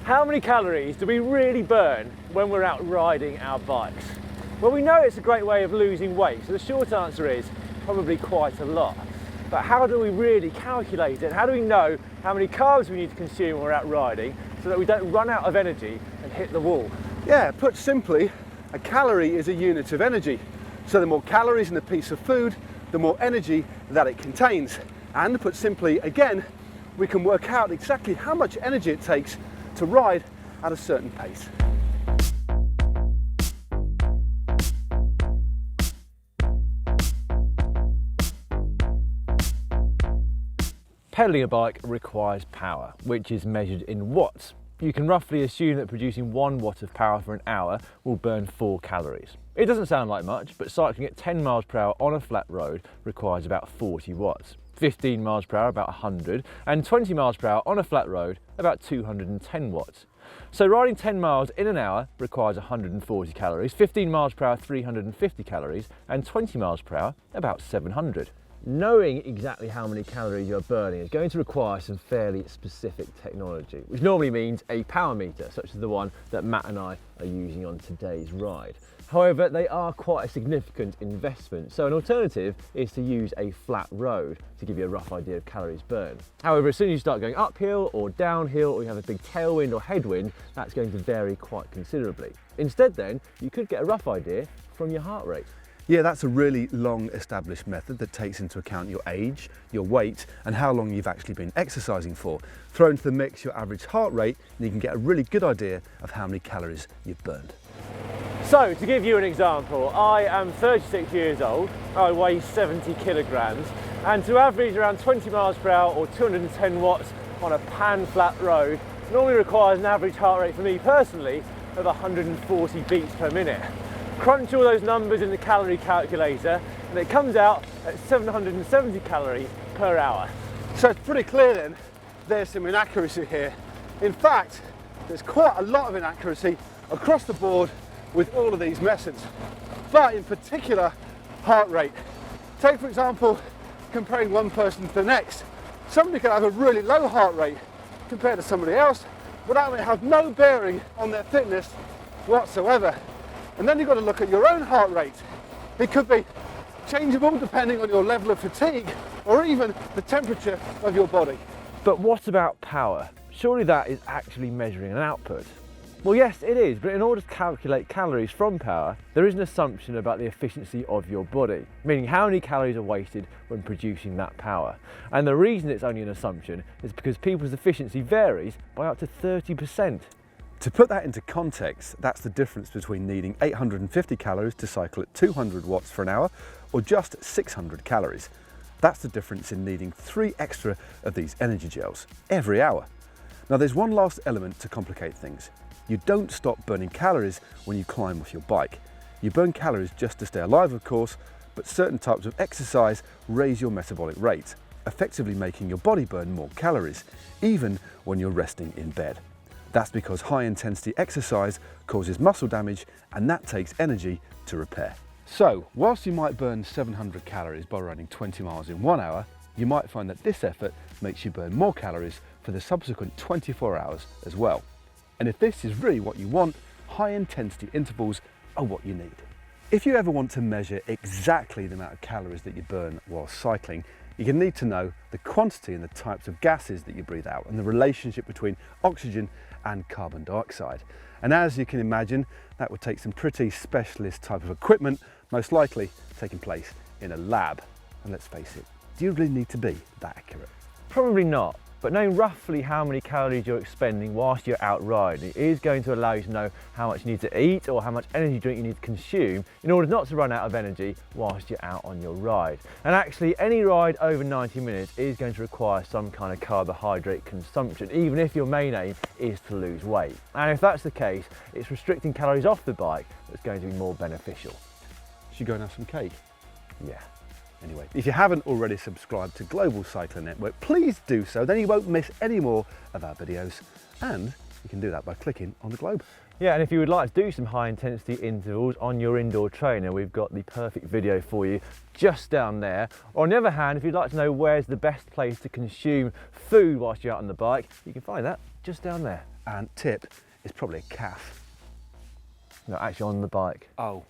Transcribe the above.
How many calories do we really burn when we're out riding our bikes? Well, we know it's a great way of losing weight, so the short answer is probably quite a lot. But how do we really calculate it? How do we know how many carbs we need to consume when we're out riding so that we don't run out of energy and hit the wall? Yeah, put simply, a calorie is a unit of energy. So the more calories in a piece of food, the more energy that it contains. And put simply again, we can work out exactly how much energy it takes to ride at a certain pace. Pedaling a bike requires power, which is measured in watts. You can roughly assume that producing 1 watt of power for an hour will burn 4 calories. It doesn't sound like much, but cycling at 10 miles per hour on a flat road requires about 40 watts. 15 miles per hour about 100, and 20 miles per hour on a flat road about 210 watts. So riding 10 miles in an hour requires 140 calories, 15 miles per hour 350 calories, and 20 miles per hour about 700. Knowing exactly how many calories you're burning is going to require some fairly specific technology, which normally means a power meter, such as the one that Matt and I are using on today's ride. However, they are quite a significant investment, so an alternative is to use a flat road to give you a rough idea of calories burned. However, as soon as you start going uphill or downhill, or you have a big tailwind or headwind, that's going to vary quite considerably. Instead then, you could get a rough idea from your heart rate. Yeah, that's a really long established method that takes into account your age, your weight, and how long you've actually been exercising for. Throw into the mix your average heart rate, and you can get a really good idea of how many calories you've burned. So, to give you an example, I am 36 years old, I weigh 70 kilograms, and to average around 20 miles per hour or 210 watts on a pan flat road normally requires an average heart rate for me personally of 140 beats per minute. Crunch all those numbers in the calorie calculator and it comes out at 770 calories per hour. So it's pretty clear then, there's some inaccuracy here. In fact, there's quite a lot of inaccuracy across the board with all of these methods, but in particular, heart rate. Take for example, comparing one person to the next. Somebody can have a really low heart rate compared to somebody else, but that may have no bearing on their fitness whatsoever. And then you've got to look at your own heart rate. It could be changeable depending on your level of fatigue or even the temperature of your body. But what about power? Surely that is actually measuring an output. Well, yes, it is, but in order to calculate calories from power, there is an assumption about the efficiency of your body, meaning how many calories are wasted when producing that power. And the reason it's only an assumption is because people's efficiency varies by up to 30%. To put that into context, that's the difference between needing 850 calories to cycle at 200 watts for an hour or just 600 calories. That's the difference in needing 3 extra of these energy gels every hour. Now there's one last element to complicate things. You don't stop burning calories when you climb off your bike. You burn calories just to stay alive, of course, but certain types of exercise raise your metabolic rate, effectively making your body burn more calories, even when you're resting in bed. That's because high intensity exercise causes muscle damage and that takes energy to repair. So, whilst you might burn 700 calories by riding 20 miles in 1 hour, you might find that this effort makes you burn more calories for the subsequent 24 hours as well. And if this is really what you want, high intensity intervals are what you need. If you ever want to measure exactly the amount of calories that you burn while cycling, you're going to need to know the quantity and the types of gases that you breathe out and the relationship between oxygen and carbon dioxide. And as you can imagine, that would take some pretty specialist type of equipment, most likely taking place in a lab. And let's face it, do you really need to be that accurate? Probably not, but knowing roughly how many calories you're expending whilst you're out riding is going to allow you to know how much you need to eat or how much energy drink you need to consume in order not to run out of energy whilst you're out on your ride. And actually, any ride over 90 minutes is going to require some kind of carbohydrate consumption, even if your main aim is to lose weight. And if that's the case, it's restricting calories off the bike that's going to be more beneficial. Should go and have some cake? Yeah. Anyway, if you haven't already subscribed to Global Cycling Network, please do so, then you won't miss any more of our videos. And you can do that by clicking on the globe. Yeah, and if you would like to do some high intensity intervals on your indoor trainer, we've got the perfect video for you just down there. Or on the other hand, if you'd like to know where's the best place to consume food whilst you're out on the bike, you can find that just down there. And tip is probably a calf. No, actually on the bike. Oh,